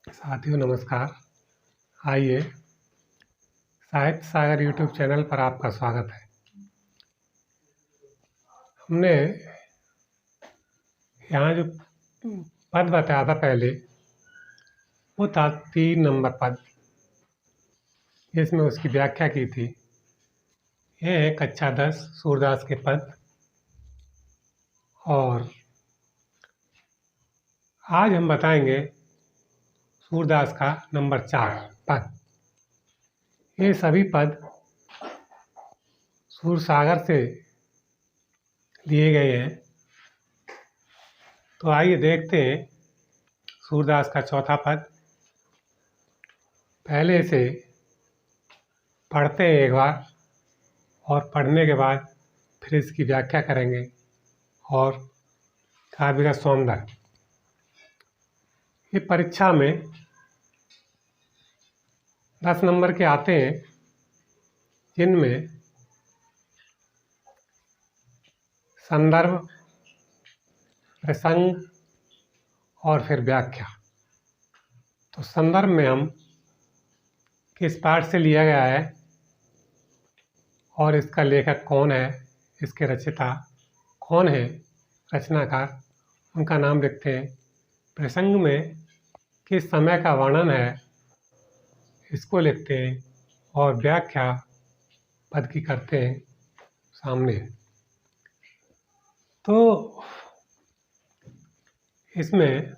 साथियों नमस्कार। आइए साहित्य सागर यूट्यूब चैनल पर आपका स्वागत है। हमने यहाँ जो पद बताया था पहले वो था 3 नंबर पद, जिसमें उसकी व्याख्या की थी। ये है कक्षा 10 सूरदास के पद। और आज हम बताएंगे सूरदास का नंबर 4 पद। ये सभी पद सूरसागर से लिए गए हैं। तो आइए देखते हैं सूरदास का चौथा पद। पहले से पढ़ते हैं एक बार, और पढ़ने के बाद फिर इसकी व्याख्या करेंगे और काव्य का सौंदर्य। ये परीक्षा में 10 नंबर के आते हैं, जिनमें संदर्भ, प्रसंग और फिर व्याख्या। तो संदर्भ में हम किस पाठ से लिया गया है और इसका लेखक कौन है, इसके रचयिता कौन है, रचनाकार, उनका नाम लिखते हैं। प्रसंग में किस समय का वर्णन है, इसको लिखते हैं। और व्याख्या पद की करते हैं सामने। तो इसमें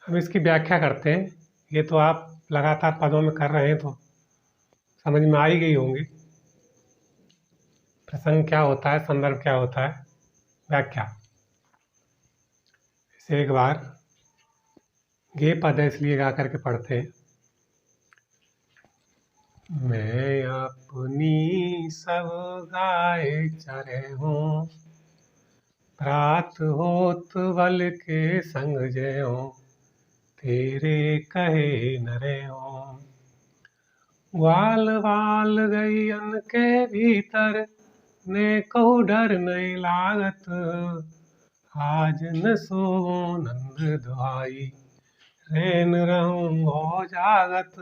हम इसकी व्याख्या करते हैं। ये तो आप लगातार पदों में कर रहे हैं तो समझ में आ ही गई होंगी। प्रसंग क्या होता है, संदर्भ क्या होता है, व्याख्या। इसे एक बार गे पद है इसलिए गा करके पढ़ते हैं। मैं अपनी सब गाय चरे हूँ, प्रात होत बल के संग जय हूँ, तेरे कहे नरे हूँ। ग्वाल बाल गैयन के भीतर, ने कहु डर नहीं लागत, आज न सोवो नंद दुहाई, रैन रहूँ जागत।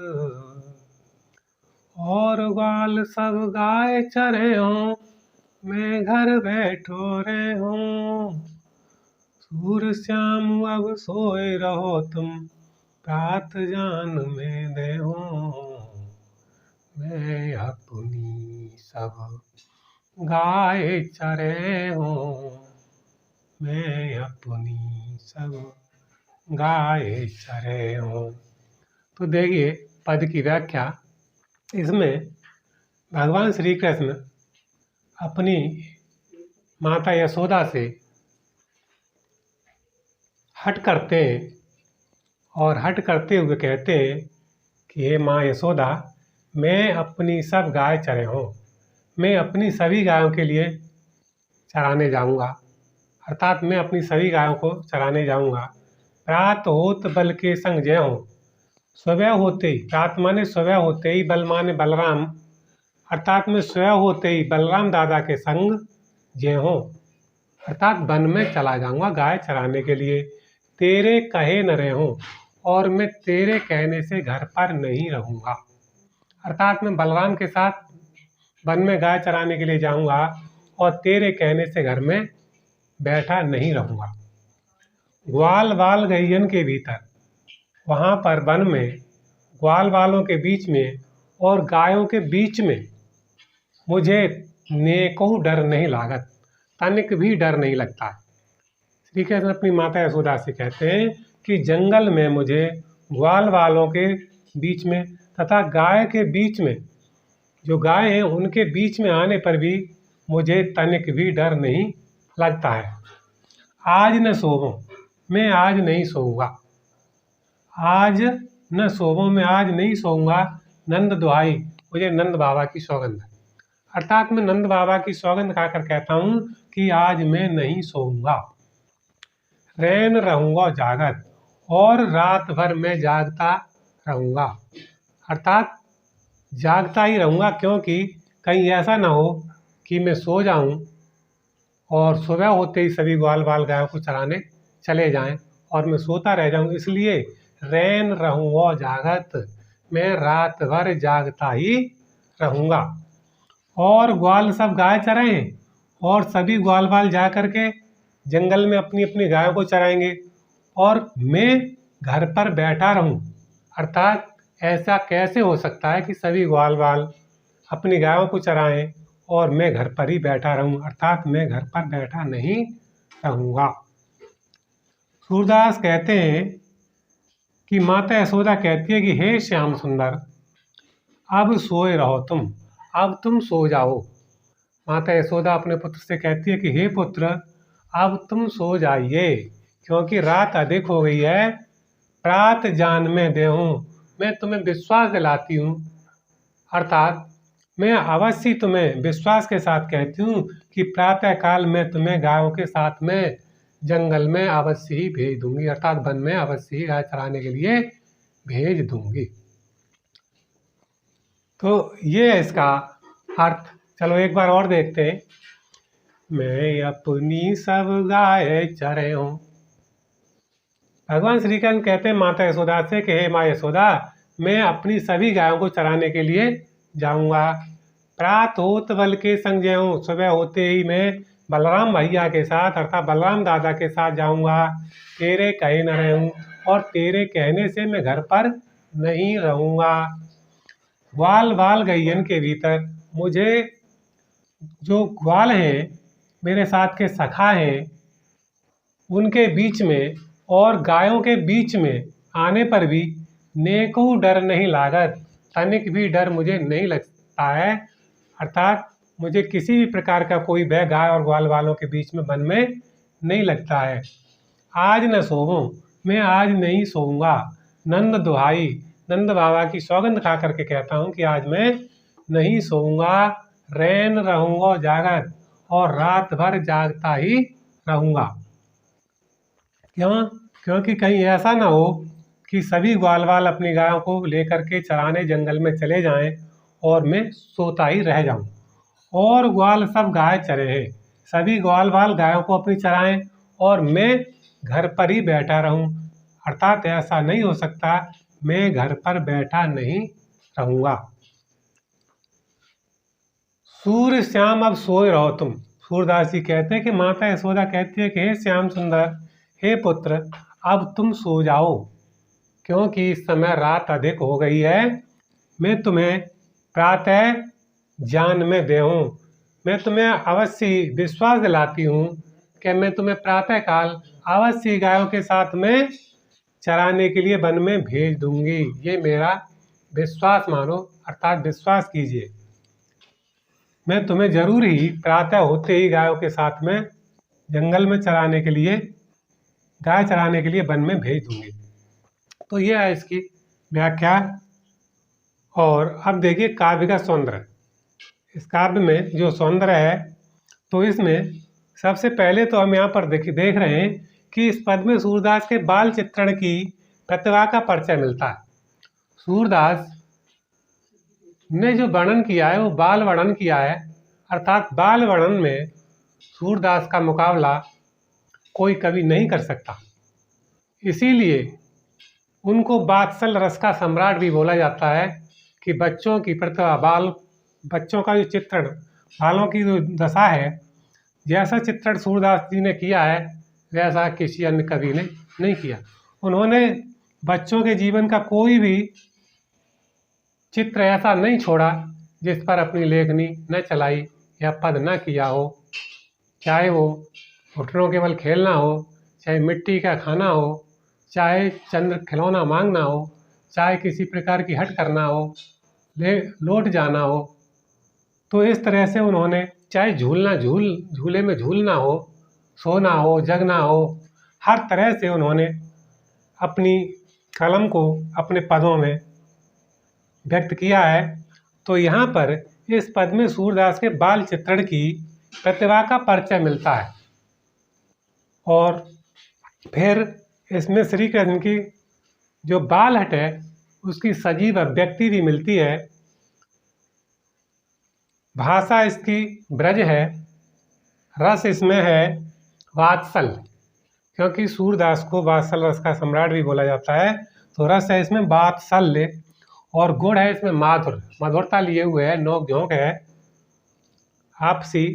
और ग्वाल सब गाय चरे हों, मैं घर बैठो रे हूँ। सूर श्याम अब सोए रहो तुम, प्रात जान में दे हूँ। मैं अपनी सब गाय चरे हूँ, मैं अपनी सब गाय चरे हूँ। तो देखिए पद की व्याख्या। इसमें भगवान श्री कृष्ण अपनी माता यशोदा से हट करते हैं और हट करते हुए कहते हैं कि हे माँ यशोदा, मैं अपनी सब गाय चरे हूँ, मैं अपनी सभी गायों के लिए चराने जाऊँगा। अर्थात मैं अपनी सभी गायों को चराने जाऊँगा। प्रात होत बल के संग जय हूँ। सुबह होते ही, प्रात माने सुबह होते ही, बल माने बलराम, अर्थात मैं सुबह होते ही बलराम दादा के संग जय हूँ, अर्थात वन में चला जाऊँगा गाय चराने के लिए। तेरे कहे न रहूँ, और मैं तेरे कहने से घर पर नहीं रहूँगा। अर्थात मैं बलराम के साथ वन में गाय चराने के लिए जाऊँगा और तेरे कहने से घर में बैठा नहीं रहूँगा। ग्वाल बाल गैयन के भीतर, वहाँ पर वन में ग्वाल बालों के बीच में और गायों के बीच में मुझे नेको डर नहीं लागत, तनिक भी डर नहीं लगता। श्री कृष्ण अपनी माता यशोदा से कहते हैं कि जंगल में मुझे ग्वाल बालों के बीच में तथा गाय के बीच में, जो गाय हैं उनके बीच में आने पर भी मुझे तनिक भी डर नहीं लगता है। आज न सोवो, मैं आज नहीं सोऊंगा। आज न सोवो, मैं आज नहीं सोऊंगा। नंद दुहाई, मुझे नंद बाबा की सौगंध। अर्थात मैं नंद बाबा की सौगंध खाकर कहता हूँ कि आज मैं नहीं सोऊंगा। रैन रहूँगा जागत, और रात भर मैं जागता रहूँगा। अर्थात जागता ही रहूँगा, क्योंकि कहीं ऐसा ना हो कि मैं सो जाऊँ और सुबह होते ही सभी ग्वाल बाल गायों को चराने चले जाएं और मैं सोता रह जाऊं, इसलिए रैन रहूँगा जागत, मैं रात भर जागता ही रहूँगा। और ग्वाल सब गाय चराएं और सभी ग्वाल बाल जा करके जंगल में अपनी अपनी गायों को चराएंगे और मैं घर पर बैठा रहूं। अर्थात ऐसा कैसे हो सकता है कि सभी ग्वाल बाल अपनी गायों को चराएं और मैं घर पर ही बैठा रहूं, अर्थात मैं घर पर बैठा नहीं रहूँगा। सूरदास कहते हैं कि माता यशोदा कहती है कि हे श्याम सुंदर, अब सोए रहो तुम, अब तुम सो जाओ। माता यशोदा अपने पुत्र से कहती है कि हे पुत्र, अब तुम सो जाइए, क्योंकि रात अधिक हो गई है। प्रात जान में देहूँ, मैं तुम्हें विश्वास दिलाती हूँ, अर्थात मैं अवश्य तुम्हें विश्वास के साथ कहती हूँ कि प्रातः काल मैं तुम्हें गायों के साथ में जंगल में अवश्य ही भेज दूंगी, अर्थात वन में अवश्य ही गाय चराने के लिए भेज दूंगी। तो ये है इसका अर्थ। चलो एक बार और देखते हैं। मैं अपनी सब गाय चरे हूँ। भगवान श्री कृष्ण कहते हैं माता यशोदा से कि हे माँ यशोदा, मैं अपनी सभी गायों को चराने के लिए जाऊंगा। प्रात होत बल के संग जाऊँ, सुबह होते ही मैं बलराम भैया के साथ अर्थात बलराम दादा के साथ जाऊंगा। तेरे कहे न रहूं और तेरे कहने से मैं घर पर नहीं रहूंगा। ग्वाल बाल गैयन के भीतर मुझे जो ग्वाल हैं मेरे साथ के सखा हैं उनके बीच में और गायों के बीच में आने पर भी नेको डर नहीं लागत, तनिक भी डर मुझे नहीं लगता है, अर्थात मुझे किसी भी प्रकार का कोई भय गाय और ग्वाल वालों के बीच में मन में नहीं लगता है। आज न सोऊं, मैं आज नहीं सोऊंगा। नंद दुहाई, नंद बाबा की सौगंध खा करके कहता हूँ कि आज मैं नहीं सोऊंगा, रैन रहूंगा जागत और रात भर जागता ही रहूंगा। क्यों? क्योंकि कहीं ऐसा ना हो कि सभी ग्वाल बाल अपनी गायों को लेकर के चराने जंगल में चले जाएं और मैं सोता ही रह जाऊं। और ग्वाल सब गाय चरे हैं, सभी ग्वाल बाल गायों को अपनी चराएं और मैं घर पर ही बैठा रहूं, अर्थात ऐसा नहीं हो सकता, मैं घर पर बैठा नहीं रहूंगा। सूर्य श्याम अब सोए रहो तुम। सूरदास जी कहते हैं कि माता यशोदा कहती है कि हे श्याम सुंदर, हे पुत्र, अब तुम सो जाओ, क्योंकि इस समय रात अधिक हो गई है। मैं तुम्हें प्रातः जान में देहूँ, मैं तुम्हें अवश्य विश्वास दिलाती हूँ कि मैं तुम्हें प्रातः काल अवश्य गायों के साथ में चराने के लिए वन में भेज दूंगी। ये मेरा विश्वास मानो, अर्थात विश्वास कीजिए, मैं तुम्हें जरूर ही प्रातः होते ही गायों के साथ में जंगल में चराने के लिए गाय चराने के लिए वन में भेज दूंगी। तो ये है इसकी व्याख्या। और अब देखिए काव्य का सौंदर्य। इस काव्य में जो सौंदर्य है, तो इसमें सबसे पहले तो हम यहाँ पर देख रहे हैं कि इस पद में सूरदास के बाल चित्रण की प्रतिभा का परिचय मिलता है। सूरदास ने जो वर्णन किया है वो बाल वर्णन किया है, अर्थात बाल वर्णन में सूरदास का मुकाबला कोई कवि नहीं कर सकता। इसीलिए उनको वात्सल रस का सम्राट भी बोला जाता है कि बच्चों की प्रतिभा, बच्चों का जो चित्रण, बालों की जो दशा है, जैसा चित्रण सूरदास जी ने किया है वैसा किसी अन्य कवि ने नहीं किया। उन्होंने बच्चों के जीवन का कोई भी चित्र ऐसा नहीं छोड़ा जिस पर अपनी लेखनी न चलाई या पद न किया हो, चाहे वो घुटनों के बल खेलना हो, चाहे मिट्टी का खाना हो, चाहे चंद्र खिलौना मांगना हो, चाहे किसी प्रकार की हट करना हो, लौट जाना हो। तो इस तरह से उन्होंने चाहे झूले में झूलना हो, सोना हो, जगना हो, हर तरह से उन्होंने अपनी कलम को अपने पदों में व्यक्त किया है। तो यहाँ पर इस पद में सूरदास के बाल चित्रण की प्रतिभा का परिचय मिलता है। और फिर इसमें श्री कृष्ण की जो बाल हट है उसकी सजीव अभिव्यक्ति भी मिलती है। भाषा इसकी ब्रज है, रस इसमें है वात्सल, क्योंकि सूरदास को वात्सल रस का सम्राट भी बोला जाता है। तो रस है इसमें वात्सल्य, और गुण है इसमें माधुर, मधुरता लिए हुए है, नोक झोंक है आपसी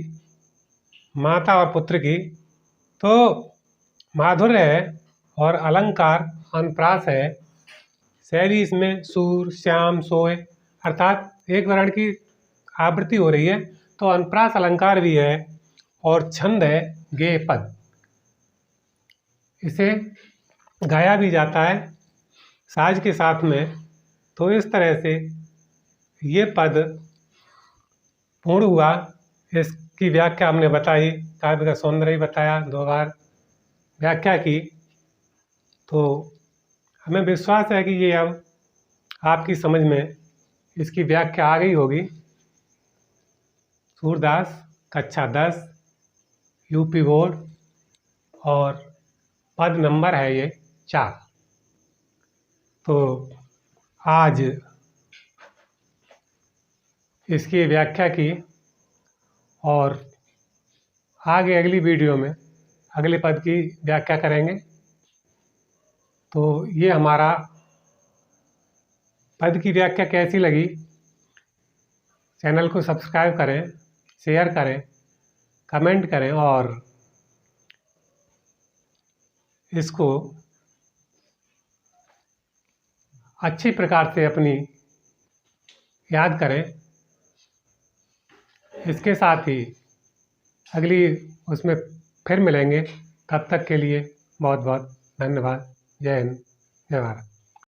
माता और पुत्र की। तो माधुर्य है और अलंकार अनुप्रास है। शैली इसमें सूर श्याम सोय, अर्थात एक वर्ण की आवृत्ति हो रही है तो अनुप्रास अलंकार भी है, और छंद है गेय पद। इसे गाया भी जाता है साज के साथ में। तो इस तरह से ये पद पूर्ण हुआ। इसकी व्याख्या हमने बताई, काव्य का सौंदर्य भी बताया, 2 बार व्याख्या की। तो हमें विश्वास है कि ये अब आपकी समझ में इसकी व्याख्या आ गई होगी। सूरदास कक्षा 10 यूपी बोर्ड, और पद नंबर है ये 4। तो आज इसकी व्याख्या की, और आगे अगली वीडियो में अगले पद की व्याख्या करेंगे। तो ये हमारा पद की व्याख्या कैसी लगी, चैनल को सब्सक्राइब करें, शेयर करें, कमेंट करें, और इसको अच्छी प्रकार से अपनी याद करें। इसके साथ ही अगली उसमें फिर मिलेंगे। तब तक के लिए बहुत बहुत धन्यवाद। जय हिंद, जय भारत।